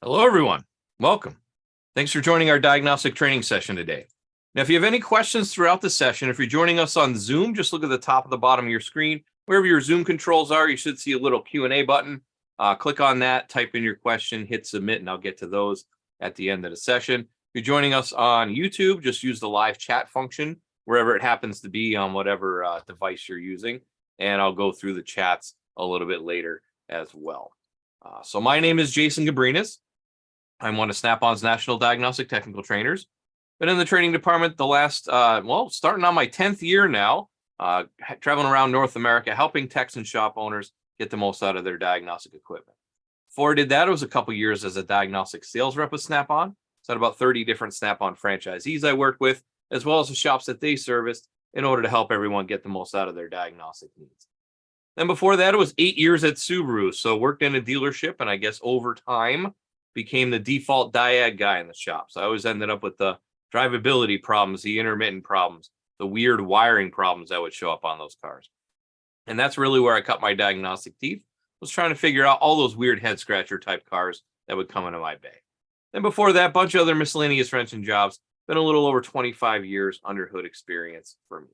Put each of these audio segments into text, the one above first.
Hello, everyone. Welcome. Thanks for joining our diagnostic training session today. Now, if you have any questions throughout the session, if you're joining us on Zoom, just look at the top of the bottom of your screen. Wherever your Zoom controls are, you should see a little Q&A button. Click on that, type in your question, hit submit, and I'll get to those at the end of the session. If you're joining us on YouTube, just use the live chat function, wherever it happens to be on whatever device you're using, and I'll go through the chats a little bit later as well. So my name is Jason Gabrinas. I'm one of Snap-on's national diagnostic technical trainers. Been in the training department the last, starting on my 10th year now, traveling around North America, helping techs and shop owners get the most out of their diagnostic equipment. Before I did that, it was a couple years as a diagnostic sales rep with Snap-on. So I had about 30 different Snap-on franchisees I worked with, as well as the shops that they serviced in order to help everyone get the most out of their diagnostic needs. Then before that, it was 8 years at Subaru. So worked in a dealership, and I guess over time, became the default diag guy in the shop. So I always ended up with the drivability problems, the intermittent problems, the weird wiring problems that would show up on those cars. And that's really where I cut my diagnostic teeth, was trying to figure out all those weird head scratcher type cars that would come into my bay. Then before that, a bunch of other miscellaneous wrenching jobs. Been a little over 25 years under hood experience for me.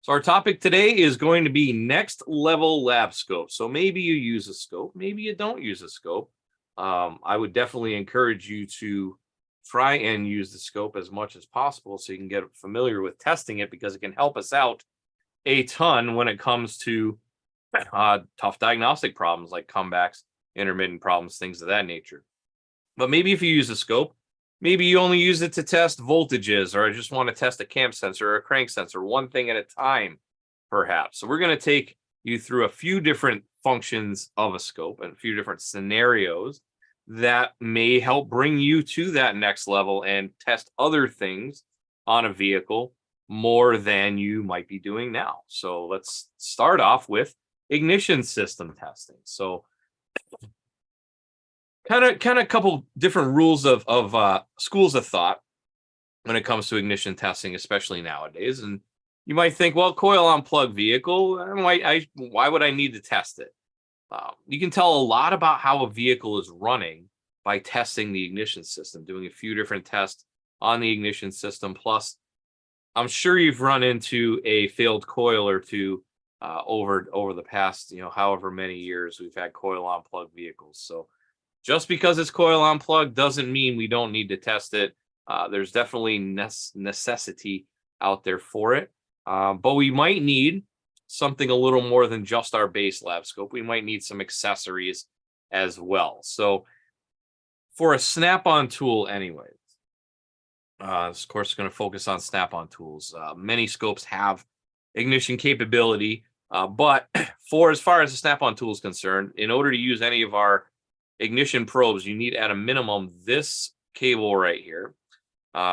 So our topic today is going to be next level lab scope. So maybe you use a scope, maybe you don't use a scope. I would definitely encourage you to try and use the scope as much as possible so you can get familiar with testing it, because it can help us out a ton when it comes to tough diagnostic problems like comebacks, intermittent problems, things of that nature. But maybe if you use a scope, maybe you only use it to test voltages, or I just want to test a cam sensor or a crank sensor, one thing at a time, perhaps. So we're going to take you through a few different functions of a scope and a few different scenarios that may help bring you to that next level and test other things on a vehicle more than you might be doing now. So let's start off with ignition system testing. So kind of a couple different rules of schools of thought when it comes to ignition testing, especially nowadays. And you might think, well, coil on plug vehicle, why would I need to test it? You can tell a lot about how a vehicle is running by testing the ignition system, doing a few different tests on the ignition system. Plus, I'm sure you've run into a failed coil or two over the past, however many years we've had coil on plug vehicles. So just because it's coil on plug doesn't mean we don't need to test it. There's definitely necessity out there for it. But we might need something a little more than just our base lab scope. We might need some accessories as well. So for a Snap-on tool anyways, of course, going to focus on Snap-on tools. Many scopes have ignition capability, but as far as the Snap-on tool is concerned, in order to use any of our ignition probes, you need at a minimum this cable right here,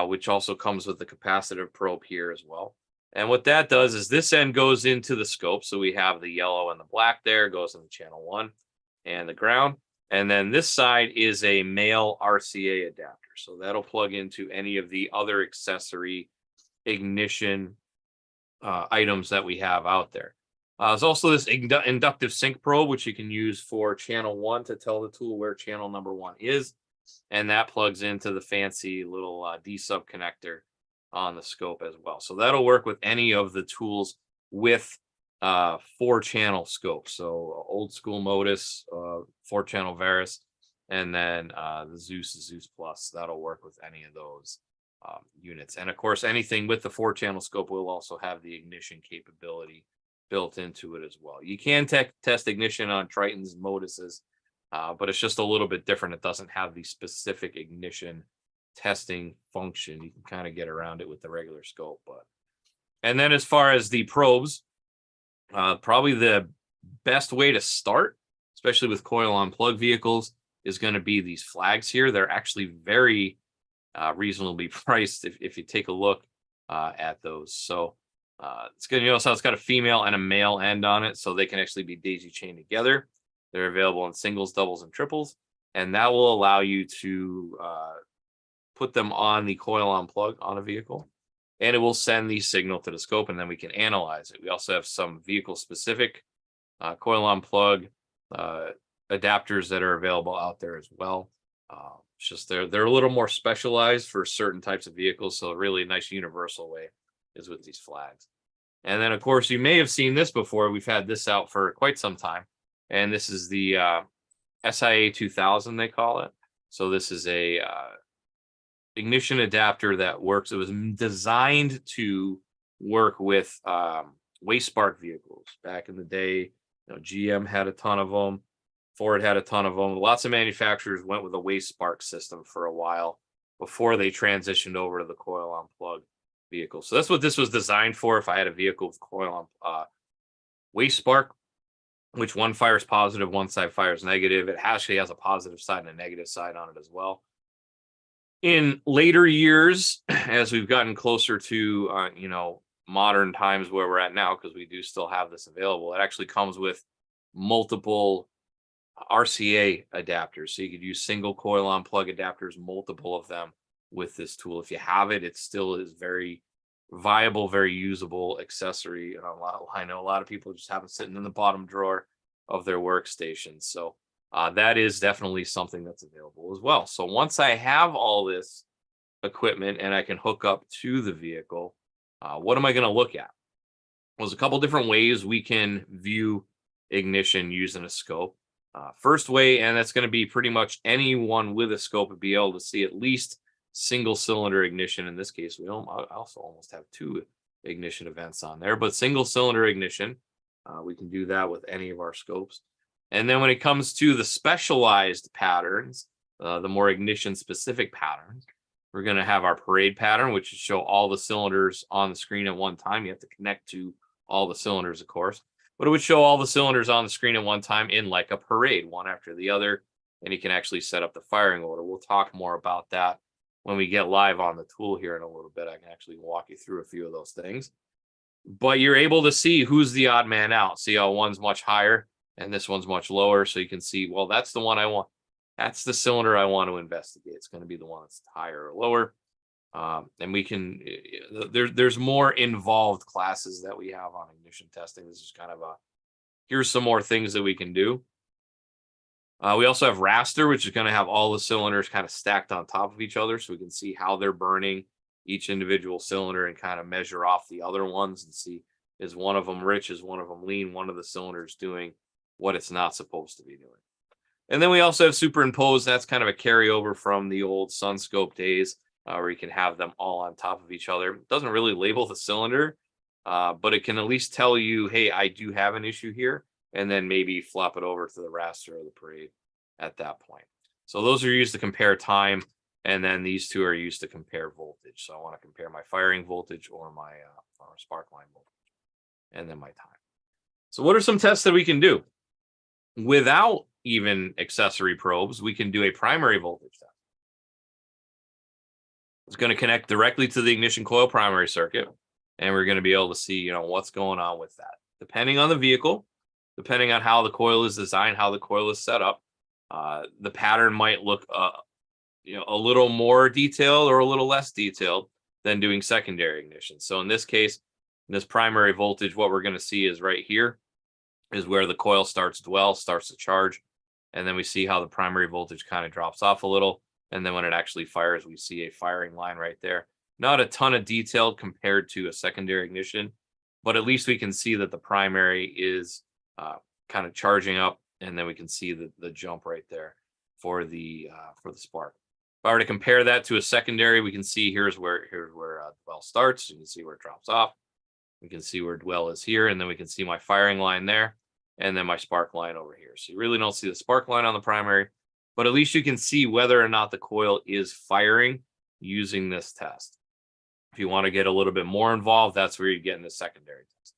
which also comes with the capacitive probe here as well. And what that does is this end goes into the scope. So we have the yellow and the black there, goes into channel 1 and the ground. And then this side is a male RCA adapter. So that'll plug into any of the other accessory ignition items that we have out there. There's also this inductive sync probe, which you can use for channel 1 to tell the tool where channel number 1 is. And that plugs into the fancy little D-sub connector on the scope as well. So that'll work with any of the tools with 4-channel scope. So old school Modus, 4-channel Varus, and then the ZEUS Plus. That'll work with any of those units. And of course, anything with the 4-channel scope will also have the ignition capability built into it as well. You can test ignition on Tritons and Moduses, but it's just a little bit different. It doesn't have the specific ignition testing function. You can kind of get around it with the regular scope. And then as far as the probes, probably the best way to start, especially with coil on plug vehicles, is going to be these flags here. They're actually very reasonably priced if you take a look at those. So it's going to, so it's got a female and a male end on it, so they can actually be daisy chained together. They're available in singles, doubles, and triples, and that will allow you to put them on the coil on plug on a vehicle, and it will send the signal to the scope, and then we can analyze it. We also have some vehicle specific coil on plug adapters that are available out there as well. It's just they're a little more specialized for certain types of vehicles. So a really nice universal way is with these flags. And then, of course, you may have seen this before. We've had this out for quite some time. And this is the SIA 2000, they call it. So this is a ignition adapter that works. It was designed to work with waste spark vehicles. Back in the day, GM had a ton of them. Ford had a ton of them. Lots of manufacturers went with a waste spark system for a while before they transitioned over to the coil on plug vehicle. So that's what this was designed for. If I had a vehicle with coil on waste spark, which one fires positive, one side fires negative. It actually has a positive side and a negative side on it as well. In later years, as we've gotten closer to modern times where we're at now, because we do still have this available, it actually comes with multiple RCA adapters. So you could use single coil on plug adapters, multiple of them with this tool. If you have it, it still is very viable, very usable accessory. I know a lot of people just have it sitting in the bottom drawer of their workstation. So that is definitely something that's available as well. So once I have all this equipment and I can hook up to the vehicle, what am I going to look at? Well, there's a couple different ways we can view ignition using a scope. First way, and that's going to be pretty much anyone with a scope would be able to see at least single cylinder ignition. In this case, we also almost have two ignition events on there, but single cylinder ignition, we can do that with any of our scopes. And then when it comes to the specialized patterns, the more ignition specific patterns, we're going to have our parade pattern, which will show all the cylinders on the screen at one time. You have to connect to all the cylinders, of course, but it would show all the cylinders on the screen at one time in like a parade, one after the other. And you can actually set up the firing order. We'll talk more about that when we get live on the tool here in a little bit. I can actually walk you through a few of those things. But you're able to see who's the odd man out. See how one's much higher and this one's much lower. So you can see, well, that's the one I want. That's the cylinder I want to investigate. It's going to be the one that's higher or lower. And we can, there's more involved classes that we have on ignition testing. This is kind of here's some more things that we can do. We also have raster, which is going to have all the cylinders kind of stacked on top of each other. So we can see how they're burning each individual cylinder and kind of measure off the other ones and see, is one of them rich, is one of them lean, one of the cylinders doing what it's not supposed to be doing. And then we also have superimposed. That's kind of a carryover from the old Sunscope days, where you can have them all on top of each other. It doesn't really label the cylinder, but it can at least tell you, hey, I do have an issue here, and then maybe flop it over to the raster or the parade at that point. So those are used to compare time, and then these two are used to compare voltage. So I want to compare my firing voltage or my spark line voltage, and then my time. So what are some tests that we can do? Without even accessory probes, we can do a primary voltage test. It's going to connect directly to the ignition coil primary circuit, and we're going to be able to see, what's going on with that. Depending on the vehicle, depending on how the coil is designed, how the coil is set up, the pattern might look, a little more detailed or a little less detailed than doing secondary ignition. So in this case, in this primary voltage, what we're going to see is right here is where the coil starts to charge. And then we see how the primary voltage kind of drops off a little. And then when it actually fires, we see a firing line right there. Not a ton of detail compared to a secondary ignition, but at least we can see that the primary is kind of charging up. And then we can see the jump right there for the spark. If I were to compare that to a secondary, we can see here's where dwell starts. You can see where it drops off. We can see where dwell is here, and then we can see my firing line there, and then my spark line over here. So you really don't see the spark line on the primary, but at least you can see whether or not the coil is firing using this test. If you want to get a little bit more involved, that's where you get in the secondary test.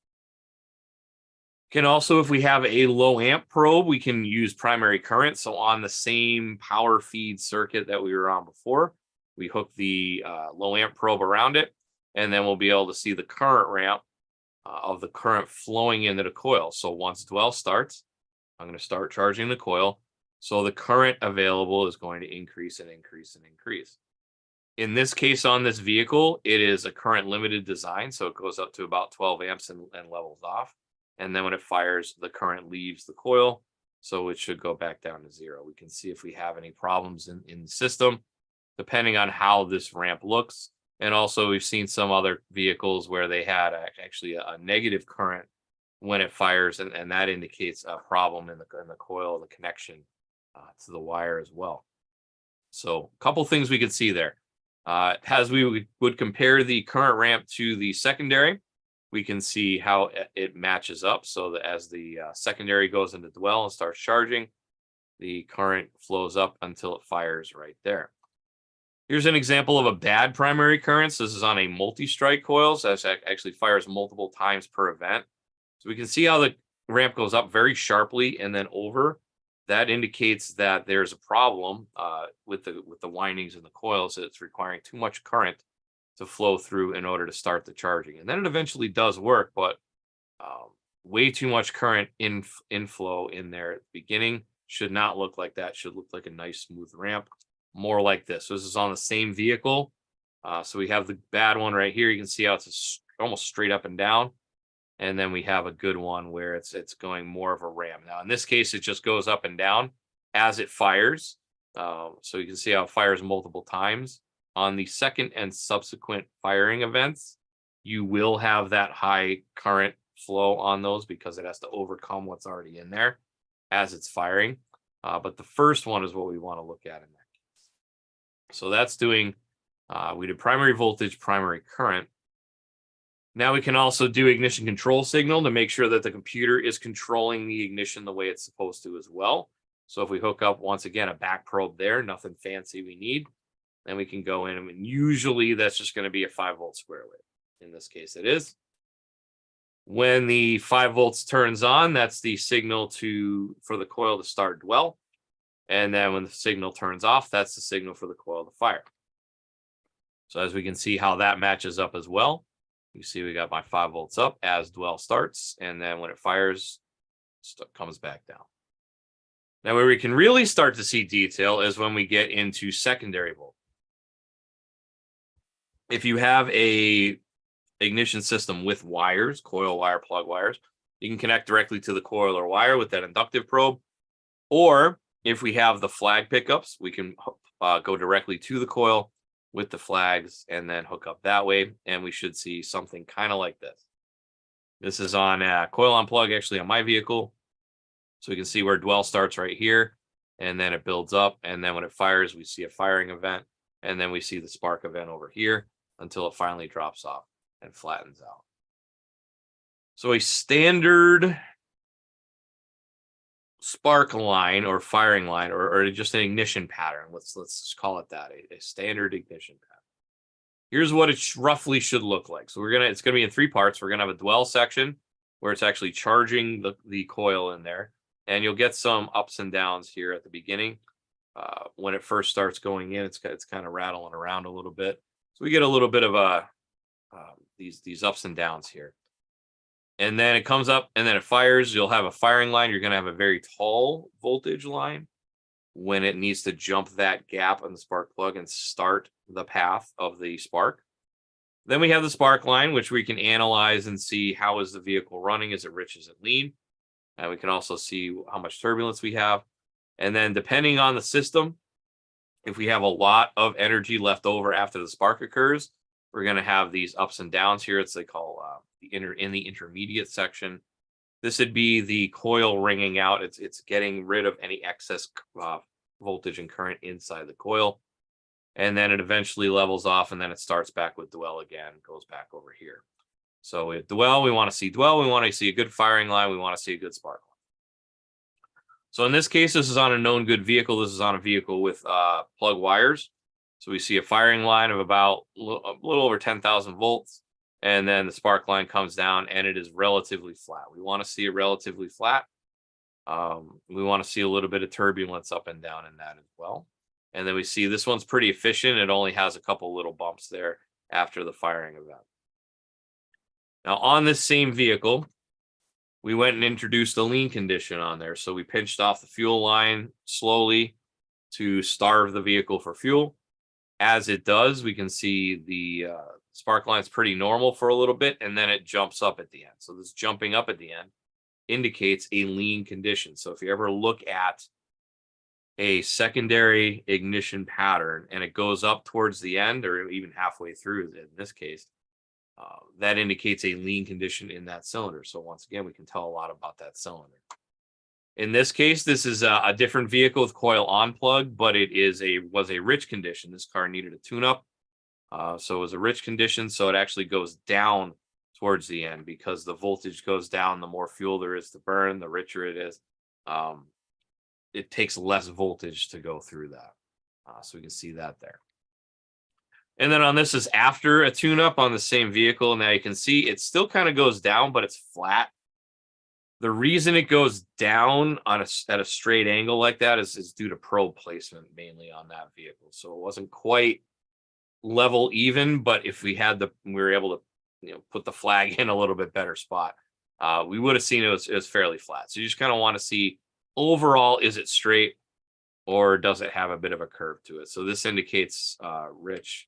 Can also, if we have a low amp probe, we can use primary current. So on the same power feed circuit that we were on before, we hook the low amp probe around it, and then we'll be able to see the current ramp of the current flowing into the coil. So once dwell starts, I'm going to start charging the coil. So the current available is going to increase and increase and increase. In this case, on this vehicle, it is a current limited design. So it goes up to about 12 amps and levels off. And then when it fires, the current leaves the coil So it should go back down to 0. We can see if we have any problems in the system, depending on how this ramp looks. And also we've seen some other vehicles where they had actually a negative current when it fires, and that indicates a problem in the coil, the connection to the wire as well. So a couple things we could see there. As we would compare the current ramp to the secondary, we can see how it matches up. So that as the secondary goes into dwell and starts charging, the current flows up until it fires right there. Here's an example of a bad primary current. So this is on a multi-strike coil. So that actually fires multiple times per event. So we can see how the ramp goes up very sharply and then over. That indicates that there's a problem with the windings in the coils. It's requiring too much current to flow through in order to start the charging. And then it eventually does work, but way too much current inflow in there at the beginning. Should not look like that. Should look like a nice smooth ramp, more like this. So this is on the same vehicle. So we have the bad one right here. You can see how it's almost straight up and down. And then we have a good one where it's going more of a ramp. Now, in this case, it just goes up and down as it fires. So you can see how it fires multiple times. On the second and subsequent firing events, you will have that high current flow on those because it has to overcome what's already in there as it's firing. But the first one is what we want to look at in that case. So that's doing, we did primary voltage, primary current. Now we can also do ignition control signal to make sure that the computer is controlling the ignition the way it's supposed to as well. So if we hook up, once again, a back probe there, nothing fancy we need, then we can go in, and usually that's just going to be a 5-volt square wave. In this case, it is. When the 5 volts turns on, that's the signal for the coil to start dwell. And then when the signal turns off, that's the signal for the coil to fire. So as we can see how that matches up as well. You see we got my 5 volts up as dwell starts, and then when it fires, it comes back down. Now where we can really start to see detail is when we get into secondary voltage. If you have a ignition system with wires, coil wire, plug wires, you can connect directly to the coil or wire with that inductive probe. Or if we have the flag pickups, we can go directly to the coil with the flags and then hook up that way. And we should see something kind of like this. This is on coil on plug, actually on my vehicle. So we can see where dwell starts right here, and then it builds up. And then when it fires, we see a firing event, and then we see the spark event over here until it finally drops off and flattens out. So a standard spark line or firing line, or just an ignition pattern, let's just call it that, a standard ignition pattern. Here's what it roughly should look like. So it's gonna be in 3 parts. We're gonna have a dwell section where it's actually charging the coil in there, and you'll get some ups and downs here at the beginning. When it first starts going in, it's kind of rattling around a little bit. So we get a little bit of these ups and downs here. And then it comes up and then it fires. You'll have a firing line. You're going to have a very tall voltage line when it needs to jump that gap on the spark plug and start the path of the spark. Then we have the spark line, which we can analyze and see how is the vehicle running. Is it rich? Is it lean? And we can also see how much turbulence we have. And then depending on the system, if we have a lot of energy left over after the spark occurs, we're going to have these ups and downs here. They call in the intermediate section. This would be the coil ringing out. It's getting rid of any excess voltage and current inside the coil. And then it eventually levels off, and then it starts back with dwell again, goes back over here. So with dwell, we want to see dwell. We want to see a good firing line. We want to see a good spark line. So in this case, this is on a known good vehicle. This is on a vehicle with plug wires. So we see a firing line of about a little over 10,000 volts. And then the spark line comes down and it is relatively flat. We want to see it relatively flat. We want to see a little bit of turbulence up and down in that as well. And then we see this one's pretty efficient. It only has a couple little bumps there after the firing event. Now on this same vehicle, we went and introduced a lean condition on there. So we pinched off the fuel line slowly to starve the vehicle for fuel. As it does, we can see the spark line's pretty normal for a little bit, and then it jumps up at the end. So this jumping up at the end indicates a lean condition. So if you ever look at a secondary ignition pattern and it goes up towards the end or even halfway through in this case, that indicates a lean condition in that cylinder. So once again, we can tell a lot about that cylinder. In this case, this is a different vehicle with coil on plug, but it was a rich condition. This car needed a tune-up. So it was a rich condition. So it actually goes down towards the end because the voltage goes down. The more fuel there is to burn, the richer it is. It takes less voltage to go through that. So we can see that there. And then on this is after a tune-up on the same vehicle. Now you can see it still kind of goes down, but it's flat. The reason it goes down on at a straight angle like that is due to probe placement mainly on that vehicle. So it wasn't quite level even, but if we were able to put the flag in a little bit better spot, we would have seen it was fairly flat. So you just kind of want to see overall, is it straight or does it have a bit of a curve to it? So this indicates rich.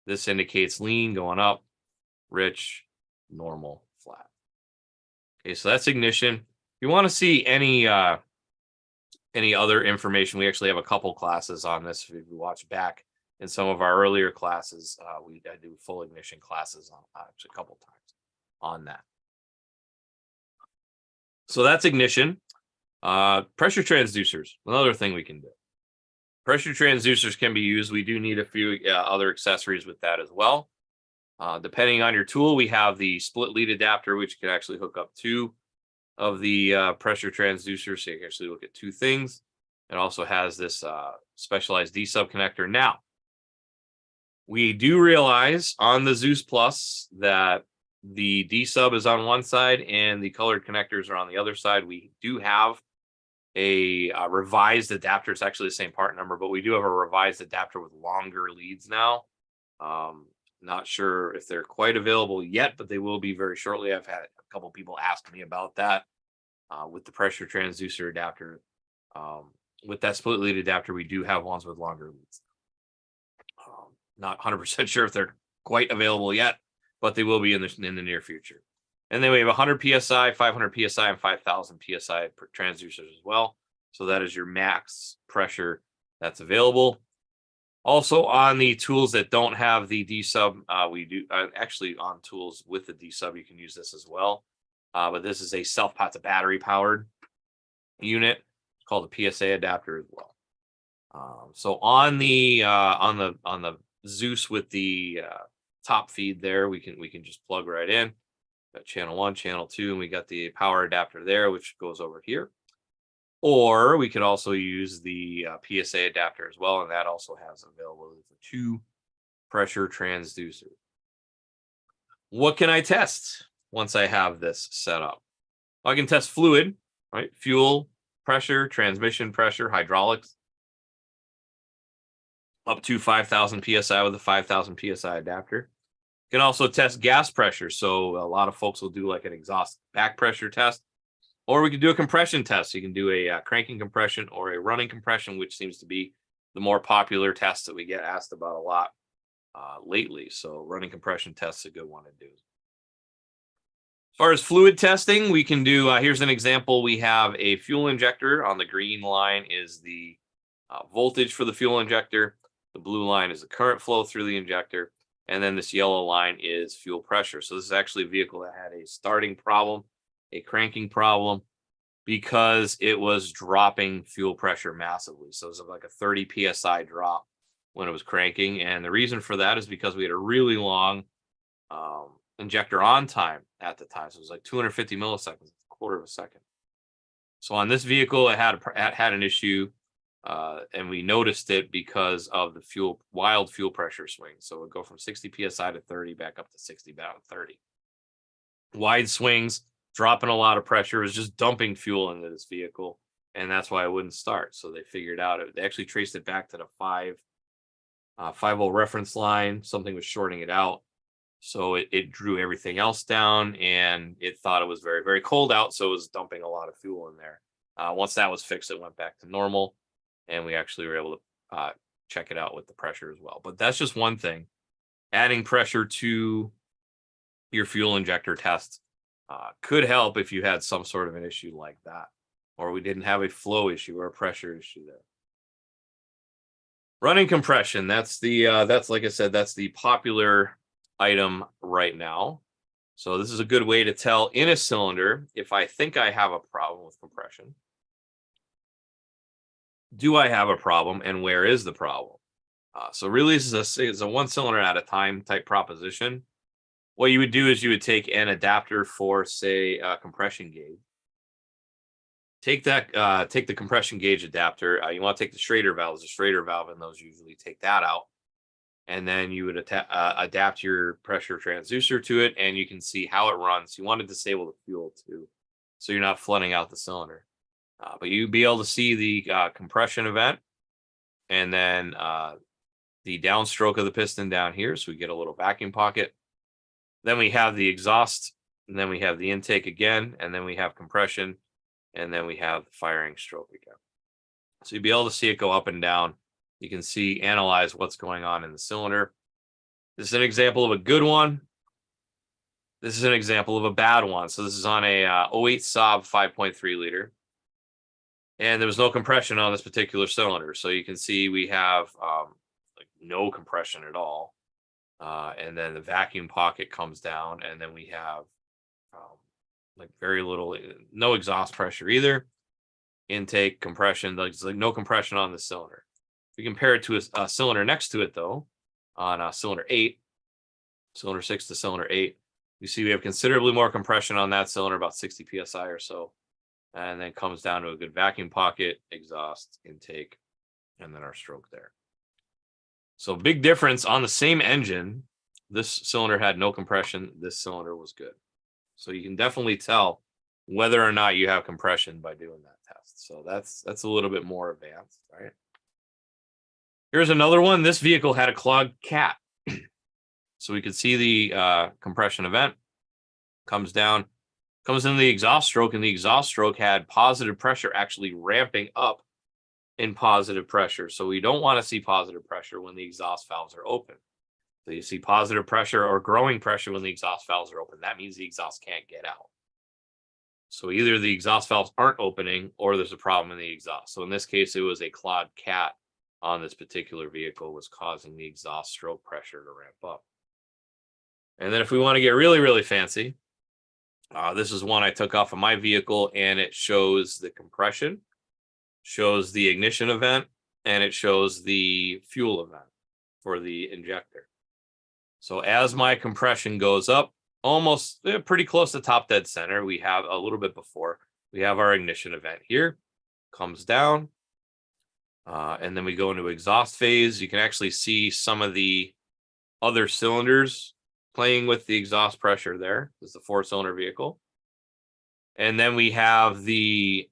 This indicates lean going up, rich, normal, flat. Okay, so that's ignition. If you want to see any other information, we actually have a couple classes on this. If you watch back in some of our earlier classes, I do full ignition classes on actually a couple times on that. So that's ignition. Pressure transducers, another thing we can do. Pressure transducers can be used. We do need a few other accessories with that as well. Depending on your tool, we have the split lead adapter, which can actually hook up two of the pressure transducers. So you can actually look at two things. It also has this specialized D-sub connector. Now, we do realize on the ZEUS Plus that the D-sub is on one side and the colored connectors are on the other side. We do have a revised adapter. It's actually the same part number, but we do have a revised adapter with longer leads now. Not sure if they're quite available yet, but they will be very shortly. I've had a couple people ask me about that with the pressure transducer adapter. With that split lead adapter, we do have ones with longer leads. Not 100% sure if they're quite available yet, but they will be in the near future. And then we have 100 PSI, 500 PSI, and 5,000 PSI transducers as well. So that is your max pressure that's available. Also on the tools that don't have the D-sub, we do actually on tools with the D-sub, you can use this as well. But this is a it's a battery powered unit. It's called a PSA adapter as well. So on the ZEUS with the top feed there, we can just plug right in. Got channel 1, channel 2, and we got the power adapter there, which goes over here. Or we could also use the PSA adapter as well, and that also has availability for 2 pressure transducers. What can I test once I have this set up? I can test fluid, right? Fuel pressure, transmission pressure, hydraulics. Up to 5,000 PSI with a 5,000 PSI adapter. You can also test gas pressure. So a lot of folks will do like an exhaust back pressure test, or we can do a compression test. You can do a cranking compression or a running compression, which seems to be the more popular test that we get asked about a lot lately. So running compression test is a good one to do. As far as fluid testing, we can do, here's an example. We have a fuel injector. On the green line is the voltage for the fuel injector. The blue line is the current flow through the injector. And then this yellow line is fuel pressure. So this is actually a vehicle that had a starting problem, a cranking problem, because it was dropping fuel pressure massively. So it was like a 30 PSI drop when it was cranking. And the reason for that is because we had a really long injector on time at the time. So it was like 250 milliseconds, a quarter of a second. So on this vehicle, it had an issue. And we noticed it because of the wild fuel pressure swing. So it would go from 60 PSI to 30, back up to 60, down to 30. Wide swings, dropping a lot of pressure. It was just dumping fuel into this vehicle. And that's why it wouldn't start. So they figured out they actually traced it back to the 5-volt reference line. Something was shorting it out. So it drew everything else down, and it thought it was very, very cold out. So it was dumping a lot of fuel in there. Once that was fixed, it went back to normal. And we actually were able to check it out with the pressure as well. But that's just one thing. Adding pressure to your fuel injector test could help if you had some sort of an issue like that, or we didn't have a flow issue or a pressure issue there. Running compression, that's like I said, that's the popular item right now. So this is a good way to tell in a cylinder if I think I have a problem with compression. Do I have a problem, and where is the problem? So really, this is a one cylinder at a time type proposition. What you would do is you would take an adapter for, say, a compression gauge. Take the compression gauge adapter. You want to take the Schrader valve. There's a Schrader valve, and those usually take that out. And then you would adapt your pressure transducer to it, and you can see how it runs. You want to disable the fuel too, so you're not flooding out the cylinder. But you'd be able to see the compression event, and then the downstroke of the piston down here, so we get a little vacuum pocket. Then we have the exhaust, and then we have the intake again, and then we have compression, and then we have the firing stroke again. So you'd be able to see it go up and down. You can see, analyze what's going on in the cylinder. This is an example of a good one. This is an example of a bad one. So this is on a 08 Saab 5.3 liter. And there was no compression on this particular cylinder. So you can see we have like no compression at all. And then the vacuum pocket comes down, and then we have like very little, no exhaust pressure either. Intake, compression, like no compression on the cylinder. If you compare it to a cylinder next to it, though, on cylinder 8, cylinder 6 to cylinder 8, you see we have considerably more compression on that cylinder, about 60 psi or so, and then comes down to a good vacuum pocket, exhaust, intake, and then our stroke there. So big difference on the same engine. This cylinder had no compression. This cylinder was good. So you can definitely tell whether or not you have compression by doing that test. So that's a little bit more advanced, right? Here's another one. This vehicle had a clogged cat. So we could see the compression event, comes down, comes into the exhaust stroke, and the exhaust stroke had positive pressure actually ramping up in positive pressure. So we don't want to see positive pressure when the exhaust valves are open. So you see positive pressure or growing pressure when the exhaust valves are open. That means the exhaust can't get out. So either the exhaust valves aren't opening or there's a problem in the exhaust. So in this case, it was a clogged cat on this particular vehicle was causing the exhaust stroke pressure to ramp up. And then if we want to get really, really fancy, this is one I took off of my vehicle, and it shows the compression, shows the ignition event, and it shows the fuel event for the injector. So as my compression goes up, almost pretty close to top dead center, we have a little bit before, we have our ignition event here, comes down, and then we go into exhaust phase. You can actually see some of the other cylinders playing with the exhaust pressure there. This is the 4-cylinder vehicle. And then we have the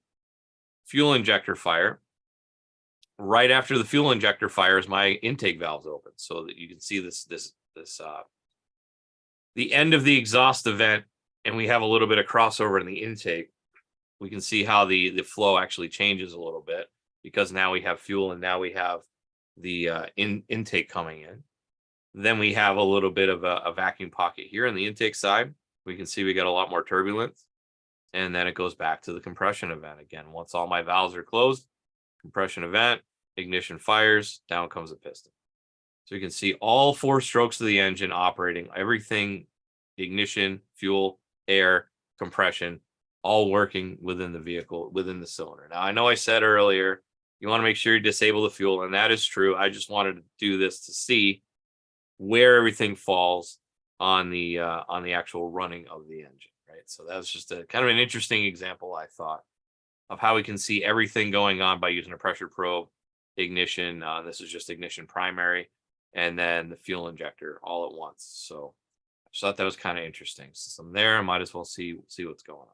fuel injector fire. Right after the fuel injector fires, my intake valves open, so that you can see the end of the exhaust event, and we have a little bit of crossover in the intake. We can see how the flow actually changes a little bit, because now we have fuel, and now we have the intake coming in. Then we have a little bit of a vacuum pocket here on the intake side. We can see we got a lot more turbulence, and then it goes back to the compression event again. Once all my valves are closed, compression event, ignition fires, down comes the piston. So you can see all 4 strokes of the engine operating, everything, ignition, fuel, air, compression, all working within the vehicle, within the cylinder. Now, I know I said earlier, you want to make sure you disable the fuel, and that is true. I just wanted to do this to see where everything falls on the actual running of the engine, right? So that's just a kind of an interesting example, I thought, of how we can see everything going on by using a pressure probe, ignition. This is just ignition primary, and then the fuel injector all at once. So I just thought that was kind of interesting. So I'm there, I might as well see what's going on.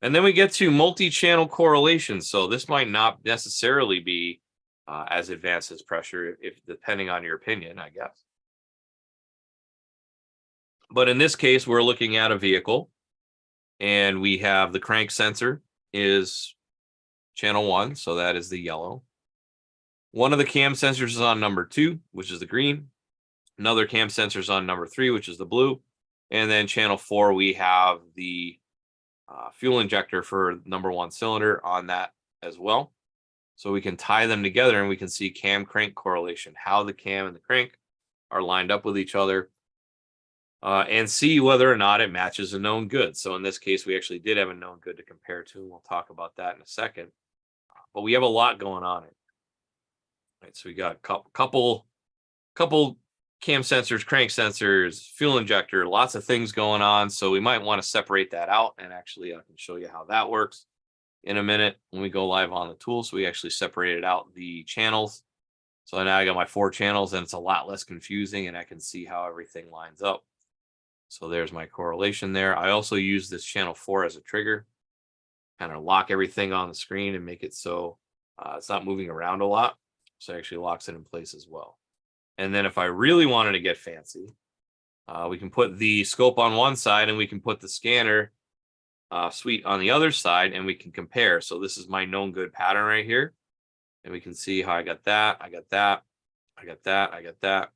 And then we get to multi-channel correlation. So this might not necessarily be as advanced as pressure, if depending on your opinion, I guess. But in this case, we're looking at a vehicle, and we have the crank sensor is channel 1, so that is the yellow. One of the cam sensors is on number 2, which is the green. Another cam sensor is on number 3, which is the blue. And then channel 4, we have the fuel injector for number 1 cylinder on that as well. So we can tie them together and we can see cam crank correlation, how the cam and the crank are lined up with each other, and see whether or not it matches a known good. So in this case, we actually did have a known good to compare to, and we'll talk about that in a second. But we have a lot going on. Right, so we got a couple cam sensors, crank sensors, fuel injector, lots of things going on. So we might want to separate that out, and actually I can show you how that works in a minute when we go live on the tool. So we actually separated out the channels. So now I got my 4 channels, and it's a lot less confusing, and I can see how everything lines up. So there's my correlation there. I also use this channel 4 as a trigger, kind of lock everything on the screen and make it so it's not moving around a lot. So it actually locks it in place as well. And then if I really wanted to get fancy, we can put the scope on one side and we can put the scanner suite on the other side, and we can compare. So this is my known good pattern right here. And we can see how I got that, I got that, I got that, I got that.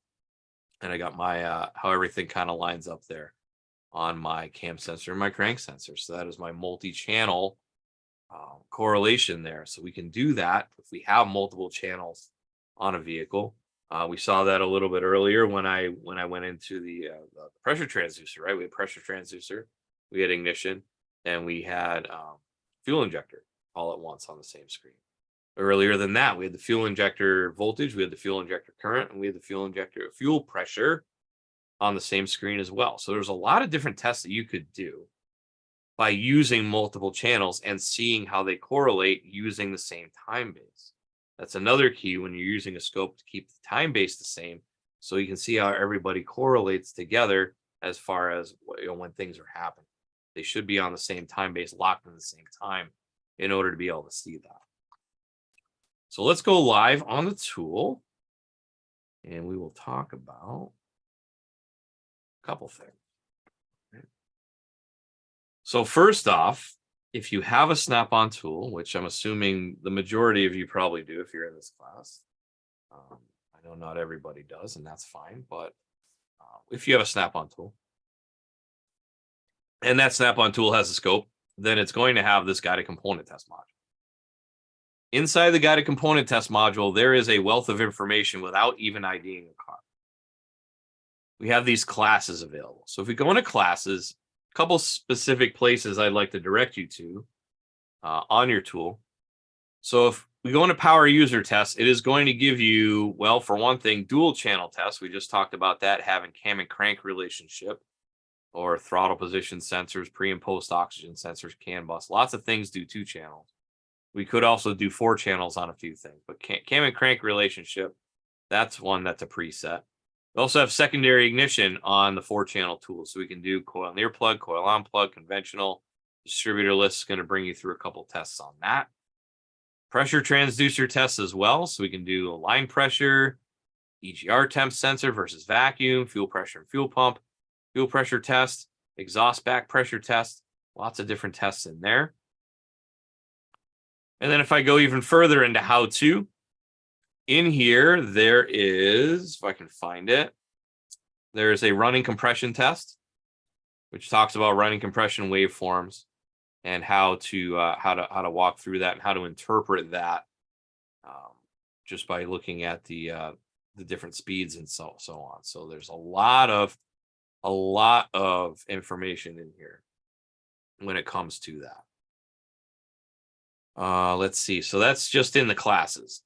And I got my how everything kind of lines up there on my cam sensor and my crank sensor. So that is my multi-channel correlation there. So we can do that if we have multiple channels on a vehicle. We saw that a little bit earlier when I went into the pressure transducer, right? We had pressure transducer, we had ignition, and we had fuel injector all at once on the same screen. Earlier than that, we had the fuel injector voltage, we had the fuel injector current, and we had the fuel injector fuel pressure on the same screen as well. So there's a lot of different tests that you could do by using multiple channels and seeing how they correlate using the same time base. That's another key when you're using a scope to keep the time base the same, so you can see how everybody correlates together as far as when things are happening. They should be on the same time base, locked in the same time, in order to be able to see that. So let's go live on the tool, and we will talk about a couple things. So first off, if you have a Snap-on tool, which I'm assuming the majority of you probably do if you're in this class, I know not everybody does, and that's fine, but if you have a Snap-on tool, and that Snap-on tool has a scope, then it's going to have this guided component test module. Inside the guided component test module, there is a wealth of information without even IDing a car. We have these classes available. So if we go into classes, a couple specific places I'd like to direct you to on your tool. So if we go into power user tests, it is going to give you, well, for one thing, dual channel tests. We just talked about that, having cam and crank relationship, or throttle position sensors, pre and post oxygen sensors, CAN bus. Lots of things do 2 channels. We could also do 4 channels on a few things, but cam and crank relationship, that's one that's a preset. We also have secondary ignition on the 4-channel tool. So we can do coil near plug, coil on plug, conventional. Distributor list is going to bring you through a couple tests on that. Pressure transducer tests as well. So we can do a line pressure, EGR temp sensor versus vacuum, fuel pressure and fuel pump, fuel pressure test, exhaust back pressure test. Lots of different tests in there. And then if I go even further into how to, in here, there is, if I can find it, there's a running compression test, which talks about running compression waveforms and how to walk through that and how to interpret that just by looking at the different speeds and so on. So there's a lot of information in here when it comes to that. Let's see. So that's just in the classes.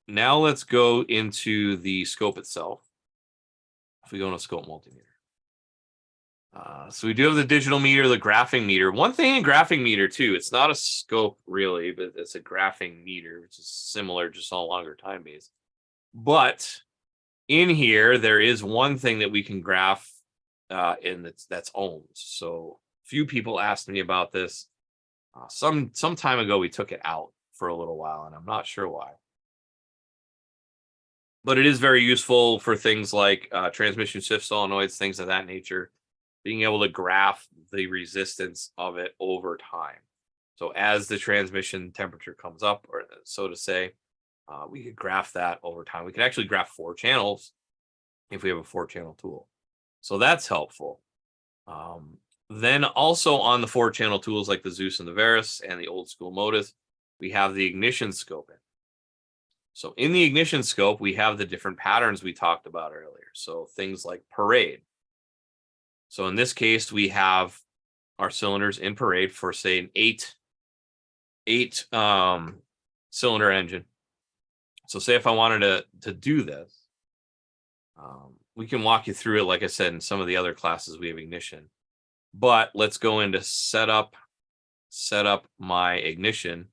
Now let's go into the scope itself. If we go into scope multimeter. So we do have the digital meter, the graphing meter. One thing in graphing meter too, it's not a scope really, but it's a graphing meter, which is similar, just on a longer time base. But in here, there is one thing that we can graph that's ohms. So few people asked me about this. Some time ago, we took it out for a little while, and I'm not sure why. But it is very useful for things like transmission shift solenoids, things of that nature, being able to graph the resistance of it over time. So as the transmission temperature comes up, or so to say, we could graph that over time. We can actually graph 4 channels if we have a 4-channel tool. So that's helpful. Then also on the 4-channel tools like the ZEUS and the ZEUS and the old school Modus, we have the ignition scope in. So in the ignition scope, we have the different patterns we talked about earlier. So things like parade. So in this case, we have our cylinders in parade for, say, an eight cylinder engine. So say if I wanted to do this, we can walk you through it. Like I said, in some of the other classes, we have ignition. But let's go into set up my ignition.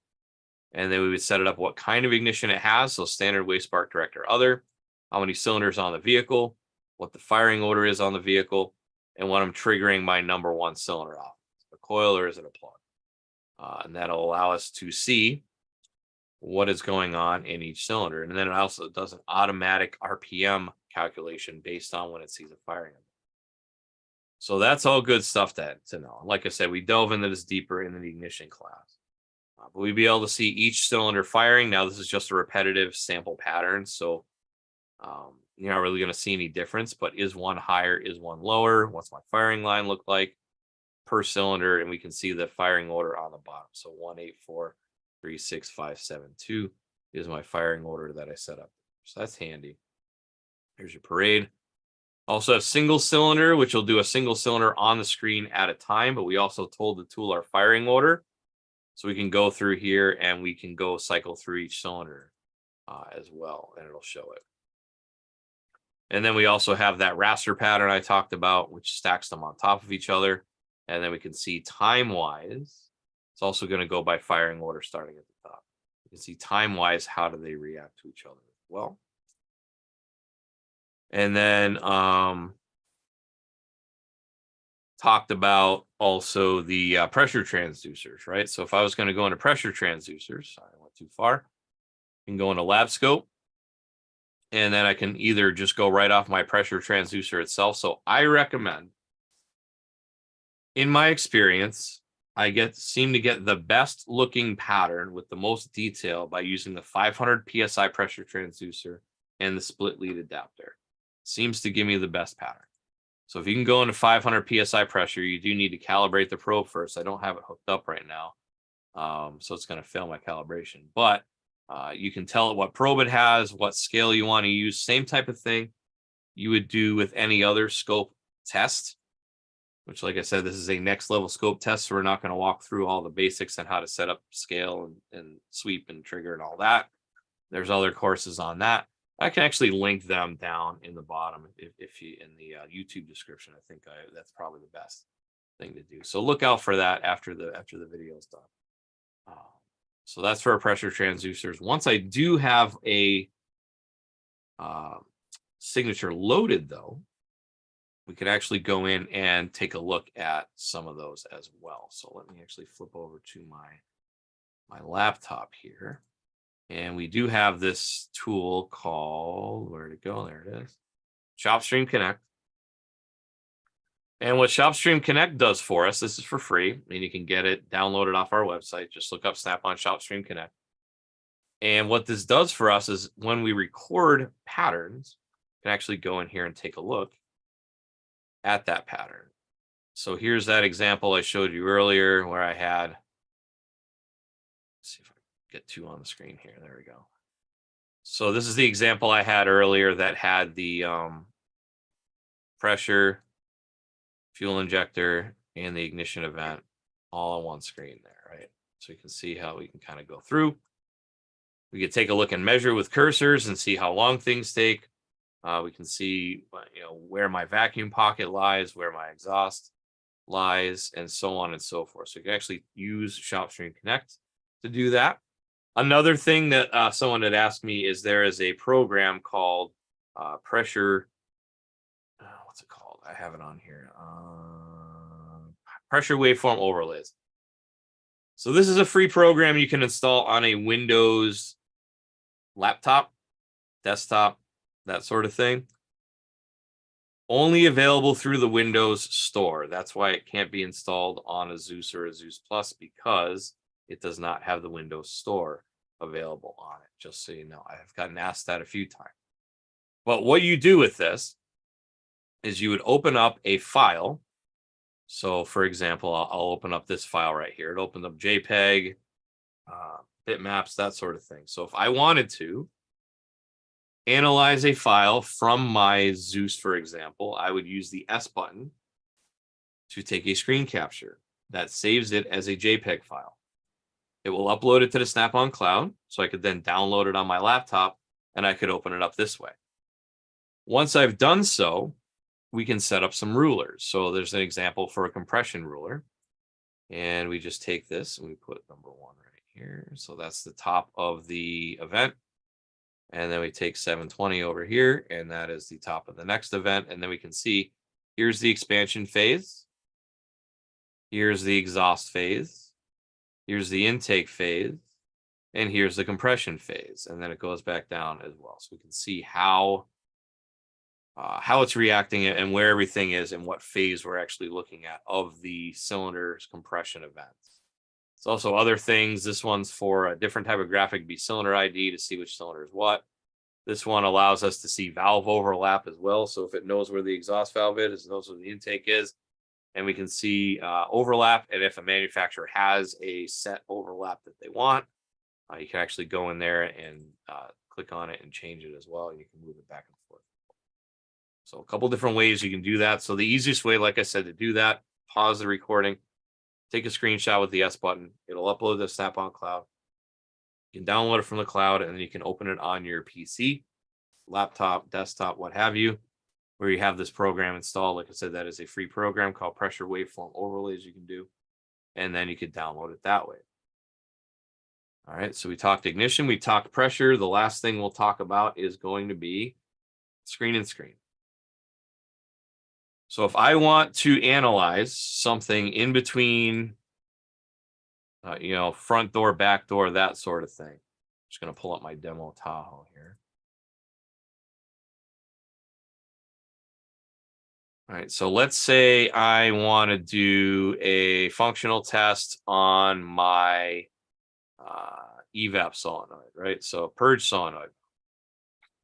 And then we would set it up what kind of ignition it has. So standard, wave, spark, direct, or other. How many cylinders on the vehicle, what the firing order is on the vehicle, and what I'm triggering my number one cylinder off. A coil or is it a plug? And that'll allow us to see what is going on in each cylinder. And then it also does an automatic RPM calculation based on when it sees a firing. So that's all good stuff to know. Like I said, we delve into this deeper in the ignition class. But we'd be able to see each cylinder firing. Now, this is just a repetitive sample pattern. So you're not really going to see any difference. But is one higher? Is one lower? What's my firing line look like per cylinder? And we can see the firing order on the bottom. So 1, 8, 4, 3, 6, 5, 7, 2 is my firing order that I set up. So that's handy. Here's your parade. Also have single cylinder, which will do a single cylinder on the screen at a time. But we also told the tool our firing order. So we can go through here and we can go cycle through each cylinder as well, and it'll show it. And then we also have that raster pattern I talked about, which stacks them on top of each other. And then we can see time-wise. It's also going to go by firing order starting at the top. You can see time-wise, how do they react to each other as well. And then talked about also the pressure transducers, right? So if I was going to go into pressure transducers, sorry, I went too far. I can go into lab scope, and then I can either just go right off my pressure transducer itself. So I recommend, in my experience, I seem to get the best looking pattern with the most detail by using the 500 psi pressure transducer and the split lead adapter. Seems to give me the best pattern. So if you can go into 500 psi pressure, you do need to calibrate the probe first. I don't have it hooked up right now, so it's going to fail my calibration. But you can tell it what probe it has, what scale you want to use. Same type of thing you would do with any other scope test, which, like I said, this is a next level scope test. So we're not going to walk through all the basics on how to set up scale and sweep and trigger and all that. There's other courses on that. I can actually link them down in the bottom if you in the YouTube description. I think that's probably the best thing to do. So look out for that after the video is done. So that's for our pressure transducers. Once I do have a signature loaded, though, we could actually go in and take a look at some of those as well. So let me actually flip over to my laptop here. And we do have this tool called, where'd it go? There it is. ShopStream Connect. And what ShopStream Connect does for us, this is for free, and you can get it downloaded off our website. Just look up Snap-on ShopStream Connect. And what this does for us is when we record patterns, we can actually go in here and take a look at that pattern. So here's that example I showed you earlier where I had, let's see if I can get 2 on the screen here. There we go. So this is the example I had earlier that had the pressure, fuel injector, and the ignition event all on one screen there, right? So you can see how we can kind of go through. We could take a look and measure with cursors and see how long things take. We can see, where my vacuum pocket lies, where my exhaust lies, and so on and so forth. So you can actually use ShopStream Connect to do that. Another thing that someone had asked me is there is a program called pressure. What's it called? I have it on here. Pressure waveform overlays. So this is a free program you can install on a Windows laptop, desktop, that sort of thing. Only available through the Windows Store. That's why it can't be installed on a ZEUS or a ZEUS Plus, because it does not have the Windows Store available on it. Just so you know, I have gotten asked that a few times. But what you do with this is you would open up a file So for example, I'll open up this file right here. It opens up JPEG, bitmaps, that sort of thing. So if I wanted to analyze a file from my ZEUS, for example, I would use the S button to take a screen capture that saves it as a JPEG file. It will upload it to the Snap-on cloud, so I could then download it on my laptop, and I could open it up this way. Once I've done so, we can set up some rulers. So there's an example for a compression ruler. And we just take this and we put number 1 right here. So that's the top of the event. And then we take 720 over here, and that is the top of the next event. And then we can see here's the expansion phase. Here's the exhaust phase. Here's the intake phase. And here's the compression phase. And then it goes back down as well. So we can see how it's reacting and where everything is and what phase we're actually looking at of the cylinder's compression events. It's also other things. This one's for a different type of graphic, be cylinder ID to see which cylinder is what. This one allows us to see valve overlap as well. So if it knows where the exhaust valve is, it knows where the intake is, and we can see overlap. And if a manufacturer has a set overlap that they want, you can actually go in there and click on it and change it as well. And you can move it back and forth. So a couple different ways you can do that. So the easiest way, like I said, to do that, pause the recording, take a screenshot with the S button. It'll upload the Snap-on cloud. You can download it from the cloud, and then you can open it on your PC, laptop, desktop, what have you, where you have this program installed. Like I said, that is a free program called Pressure Waveform Overlays you can do. And then you can download it that way. All right, so we talked ignition, we talked pressure. The last thing we'll talk about is going to be screen and screen. So if I want to analyze something in between, front door, back door, that sort of thing, I'm just going to pull up my demo Tahoe here. All right, so let's say I want to do a functional test on my evap solenoid, right? So purge solenoid,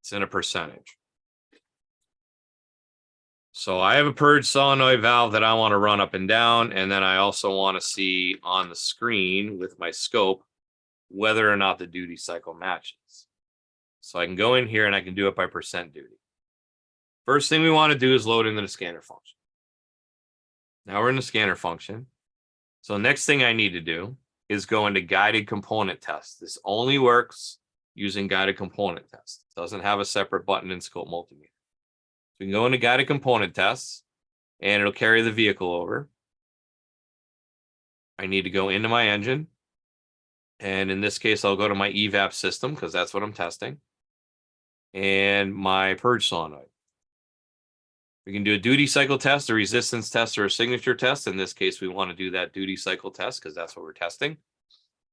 it's in a percentage. So I have a purge solenoid valve that I want to run up and down, and then I also want to see on the screen with my scope whether or not the duty cycle matches. So I can go in here and I can do it by percent duty. First thing we want to do is load into the scanner function. Now we're in the scanner function. So next thing I need to do is go into guided component test. This only works using guided component test. It doesn't have a separate button in scope multimeter. We can go into guided component tests, and it'll carry the vehicle over. I need to go into my engine. And in this case, I'll go to my evap system because that's what I'm testing. And my purge solenoid. We can do a duty cycle test, a resistance test, or a signature test. In this case, we want to do that duty cycle test because that's what we're testing.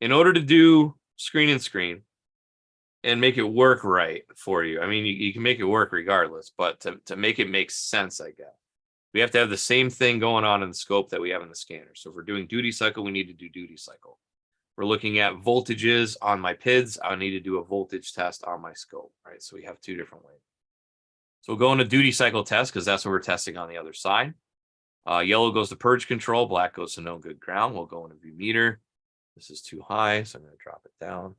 In order to do screen and screen and make it work right for you, I mean, you can make it work regardless, but to make it make sense, I guess, we have to have the same thing going on in the scope that we have in the scanner. So if we're doing duty cycle, we need to do duty cycle. We're looking at voltages on my PIDs. I need to do a voltage test on my scope, right? So we have two different ways. So we'll go into duty cycle test because that's what we're testing on the other side. Yellow goes to purge control. Black goes to no good ground. We'll go into view meter. This is too high, so I'm going to drop it down.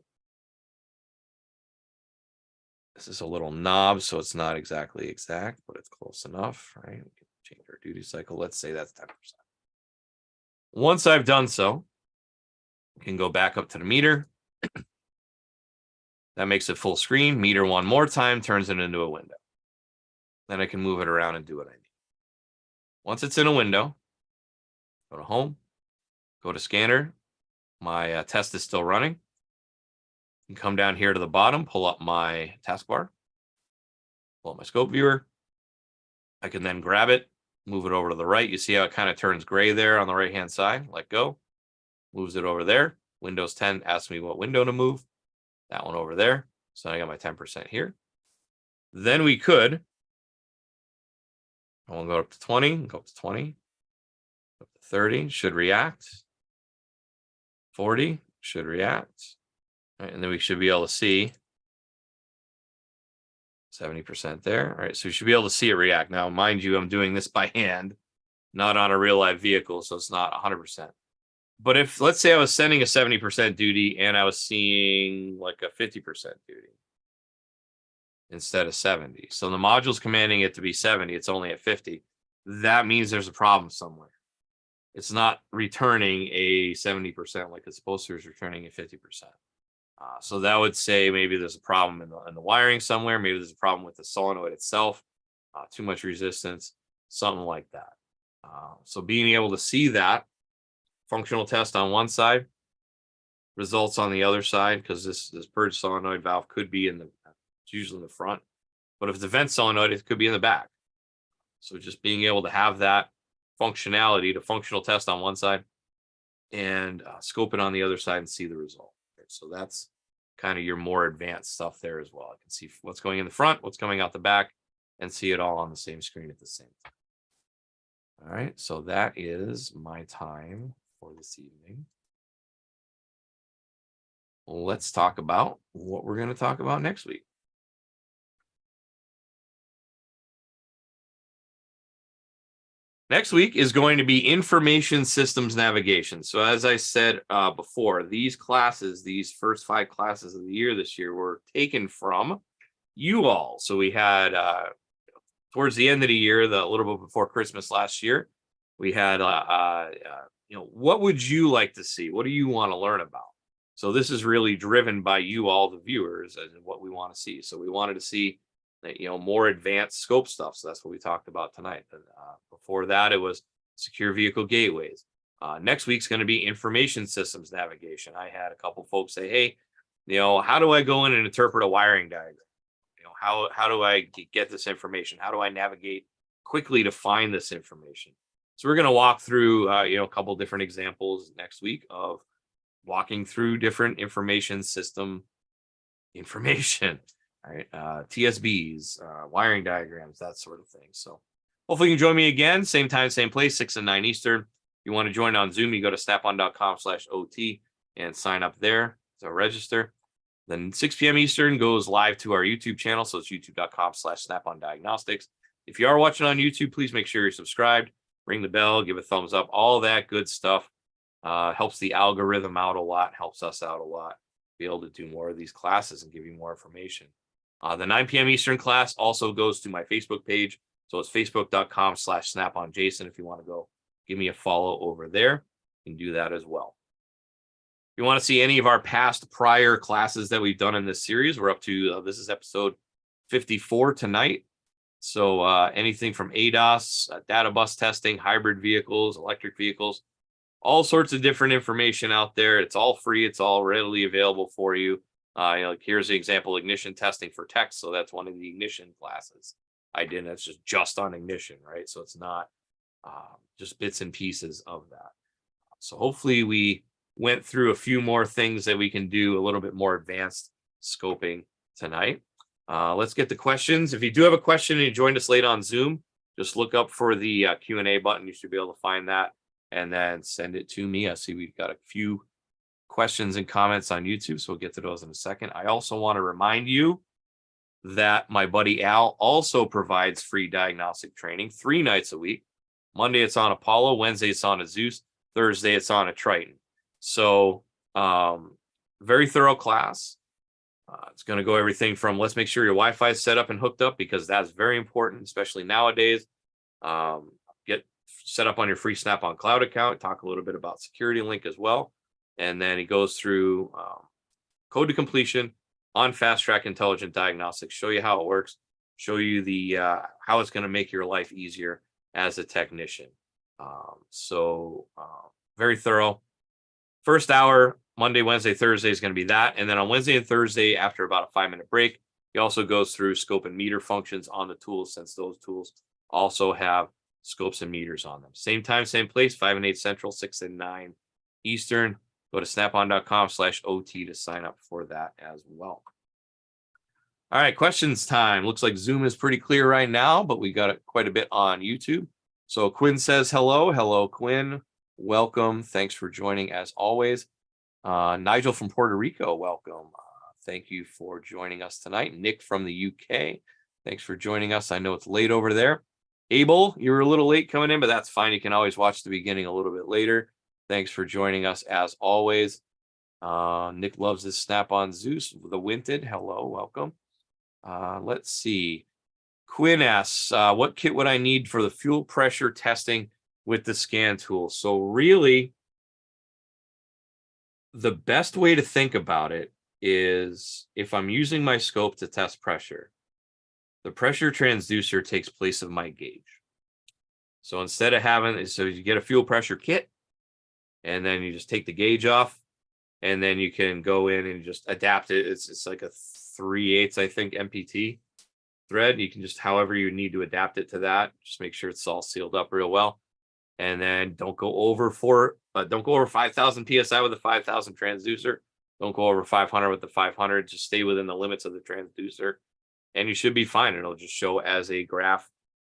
This is a little knob, so it's not exactly exact, but it's close enough, right? We can change our duty cycle. Let's say that's 10%. Once I've done so, we can go back up to the meter. That makes it full screen. Meter one more time, turns it into a window. Then I can move it around and do what I need. Once it's in a window, go to home, go to scanner. My test is still running. You can come down here to the bottom, pull up my taskbar, pull up my scope viewer. I can then grab it, move it over to the right. You see how it kind of turns gray there on the right-hand side. Let go, moves it over there. Windows 10 asks me what window to move. That one over there. So I got my 10% here. Then we could, I want to go up to 20, go up to 20, up to 30, should react. 40 should react. Right, and then we should be able to see 70% there. All right, so we should be able to see it react. Now, mind you, I'm doing this by hand, not on a real live vehicle, so it's not 100%. But if, let's say I was sending a 70% duty and I was seeing like a 50% duty instead of 70. So the module's commanding it to be 70, it's only at 50. That means there's a problem somewhere. It's not returning a 70% like it's supposed to, it's returning a 50%. So that would say maybe there's a problem in the wiring somewhere. Maybe there's a problem with the solenoid itself, too much resistance, something like that. So being able to see that functional test on one side, results on the other side, because this purge solenoid valve could be it's usually in the front, but if it's a vent solenoid, it could be in the back. So just being able to have that functionality to functional test on one side and scope it on the other side and see the result. Okay, so that's kind of your more advanced stuff there as well. I can see what's going in the front, what's coming out the back, and see it all on the same screen at the same time. All right, so that is my time for this evening. Let's talk about what we're going to talk about next week. Next week is going to be information systems navigation. So as I said before, these classes, these first 5 classes of the year this year were taken from you all. So we had towards the end of the year, a little bit before Christmas last year, we had what would you like to see? What do you want to learn about? So this is really driven by you all, the viewers, and what we want to see. So we wanted to see more advanced scope stuff. So that's what we talked about tonight. Before that, it was secure vehicle gateways. Next week's going to be information systems navigation. I had a couple folks say, hey, how do I go in and interpret a wiring diagram? How do I get this information? How do I navigate quickly to find this information? So we're going to walk through, a couple different examples next week of walking through different information system information. All right, TSBs, wiring diagrams, that sort of thing. So hopefully you can join me again, same time, same place, 6 and 9 Eastern. If you want to join on Zoom, you go to snapon.com/OT and sign up there to register. Then 6 p.m. Eastern goes live to our YouTube channel. So it's youtube.com/Snap-on Diagnostics. If you are watching on YouTube, please make sure you're subscribed, ring the bell, give a thumbs up, all that good stuff. Helps the algorithm out a lot, helps us out a lot, be able to do more of these classes and give you more information. The 9 p.m. Eastern class also goes to my Facebook page. So it's facebook.com/SnapOnJason. If you want to go give me a follow over there, you can do that as well. If you want to see any of our prior classes that we've done in this series, we're up to, this is episode 54 tonight. So anything from ADAS, data bus testing, hybrid vehicles, electric vehicles, all sorts of different information out there. It's all free. It's all readily available for you. Here's the example, ignition testing for techs. So that's one of the ignition classes I did. That's just on ignition, right? So it's not just bits and pieces of that. So hopefully we went through a few more things that we can do a little bit more advanced scoping tonight. Let's get the questions. If you do have a question and you joined us late on Zoom, just look up for the Q&A button. You should be able to find that and then send it to me. I see we've got a few questions and comments on YouTube, so we'll get to those in a second. I also want to remind you that my buddy Al also provides free diagnostic training 3 nights a week. Monday, it's on Apollo. Wednesday, it's on a ZEUS. Thursday, it's on a Triton. So very thorough class. It's going to go everything from let's make sure your Wi-Fi is set up and hooked up, because that's very important, especially nowadays. Get set up on your free Snap-on Cloud account. Talk a little bit about Security Link as well. And then he goes through code to completion on fast track intelligent diagnostics, show you how it works, show you the how it's going to make your life easier as a technician. Very thorough. First hour, Monday, Wednesday, Thursday is going to be that. And then on Wednesday and Thursday, after about a 5-minute break, he also goes through scope and meter functions on the tools, since those tools also have scopes and meters on them. Same time, same place, 5 and 8 Central, 6 and 9 Eastern. Go to snapon.com/OT to sign up for that as well. All right, questions time. Looks like Zoom is pretty clear right now, but we got quite a bit on YouTube. So Quinn says hello. Hello, Quinn. Welcome. Thanks for joining as always. Nigel from Puerto Rico, welcome. Thank you for joining us tonight. Nick from the UK, thanks for joining us. I know it's late over there. Abel, you were a little late coming in, but that's fine. You can always watch the beginning a little bit later. Thanks for joining us as always. Nick loves this Snap-on ZEUS, the Winted. Hello, welcome. Let's see. Quinn asks, what kit would I need for the fuel pressure testing with the scan tool? So really, the best way to think about it is if I'm using my scope to test pressure, the pressure transducer takes place of my gauge. So instead of having, so you get a fuel pressure kit, and then you just take the gauge off, and then you can go in and just adapt it. It's like a 3/8, I think, MPT thread. You can just, however you need to adapt it to that, just make sure it's all sealed up real well. And then don't go over 5,000 psi with the 5,000 transducer. Don't go over 500 with the 500. Just stay within the limits of the transducer, and you should be fine. It'll just show as a graph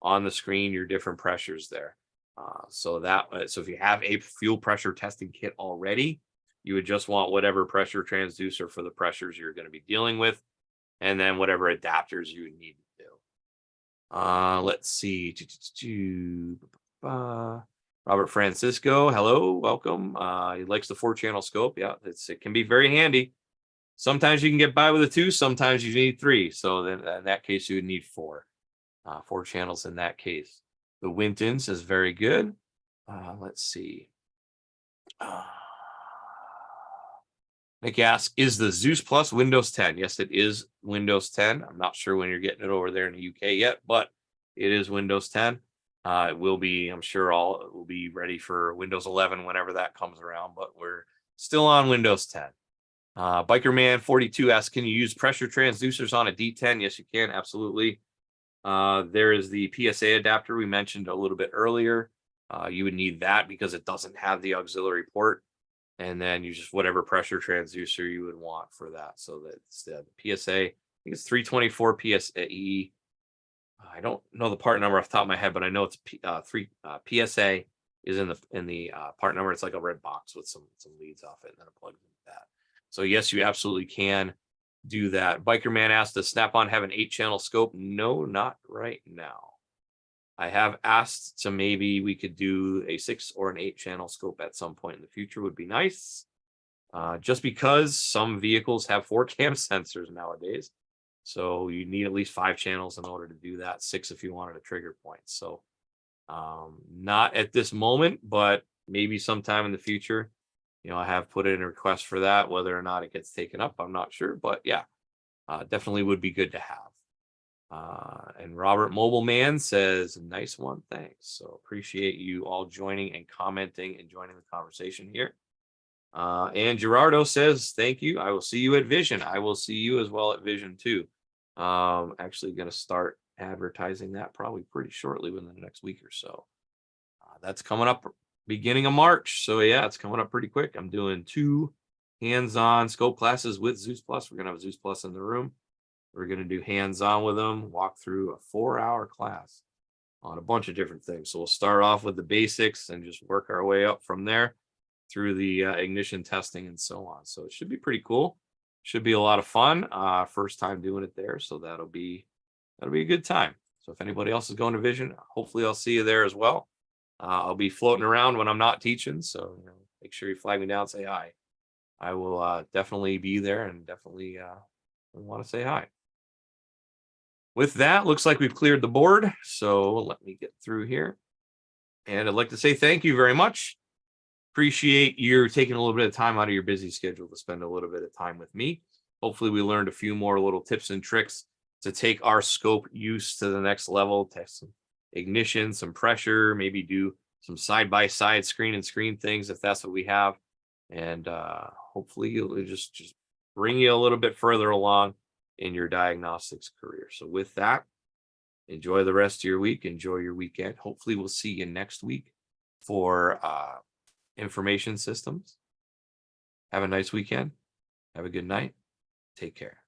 on the screen your different pressures there. So if you have a fuel pressure testing kit already, you would just want whatever pressure transducer for the pressures you're going to be dealing with, and then whatever adapters you would need to do. Let's see. Robert Francisco, hello, welcome. He likes the 4-channel scope. Yeah, it can be very handy. Sometimes you can get by with a 2, sometimes you need 3. So then in that case, you would need 4. 4 channels in that case. The Winton is very good. Let's see. Nick asks, is the ZEUS Plus Windows 10? Yes, it is Windows 10. I'm not sure when you're getting it over there in the UK yet, but it is Windows 10. It will be, I'm sure it will be ready for Windows 11 whenever that comes around, but we're still on Windows 10. Bikerman 42 asks, can you use pressure transducers on a D10? Yes, you can, absolutely. There is the PSA adapter we mentioned a little bit earlier. You would need that because it doesn't have the auxiliary port. And then you just whatever pressure transducer you would want for that. So that's the PSA. I think it's 324 PSE. I don't know the part number off the top of my head, but I know it's PSA is in the part number. It's like a red box with some leads off it, and then it plugs into that. So yes, you absolutely can do that. Bikerman asked, does Snap-on have an 8-channel scope? No, not right now. I have asked, so maybe we could do a 6 or an 8-channel scope at some point in the future would be nice. Just because some vehicles have 4-cam sensors nowadays. So you need at least 5 channels in order to do that, 6 if you wanted a trigger point. So not at this moment, but maybe sometime in the future. I have put in a request for that. Whether or not it gets taken up, I'm not sure. But yeah, definitely would be good to have. And Robert Mobile Man says, nice one, thanks. So appreciate you all joining and commenting and joining the conversation here. And Gerardo says, thank you. I will see you at Vision. I will see you as well at Vision too. Actually going to start advertising that probably pretty shortly within the next week or so. That's coming up beginning of March. So yeah, it's coming up pretty quick. I'm doing 2 hands-on scope classes with ZEUS Plus. We're going to have ZEUS Plus in the room. We're going to do hands-on with them, walk through a 4-hour class on a bunch of different things. So we'll start off with the basics and just work our way up from there through the ignition testing and so on. So it should be pretty cool. Should be a lot of fun. First time doing it there. So that'll be a good time. So if anybody else is going to Vision, hopefully I'll see you there as well. I'll be floating around when I'm not teaching. So make sure you flag me down, say hi. I will definitely be there and definitely want to say hi. With that, looks like we've cleared the board. So let me get through here. And I'd like to say thank you very much. Appreciate you taking a little bit of time out of your busy schedule to spend a little bit of time with me. Hopefully we learned a few more little tips and tricks to take our scope use to the next level, test some ignition, some pressure, maybe do some side-by-side screen things if that's what we have. And hopefully it'll just bring you a little bit further along in your diagnostics career. So with that, enjoy the rest of your week. Enjoy your weekend. Hopefully we'll see you next week for information systems. Have a nice weekend. Have a good night. Take care.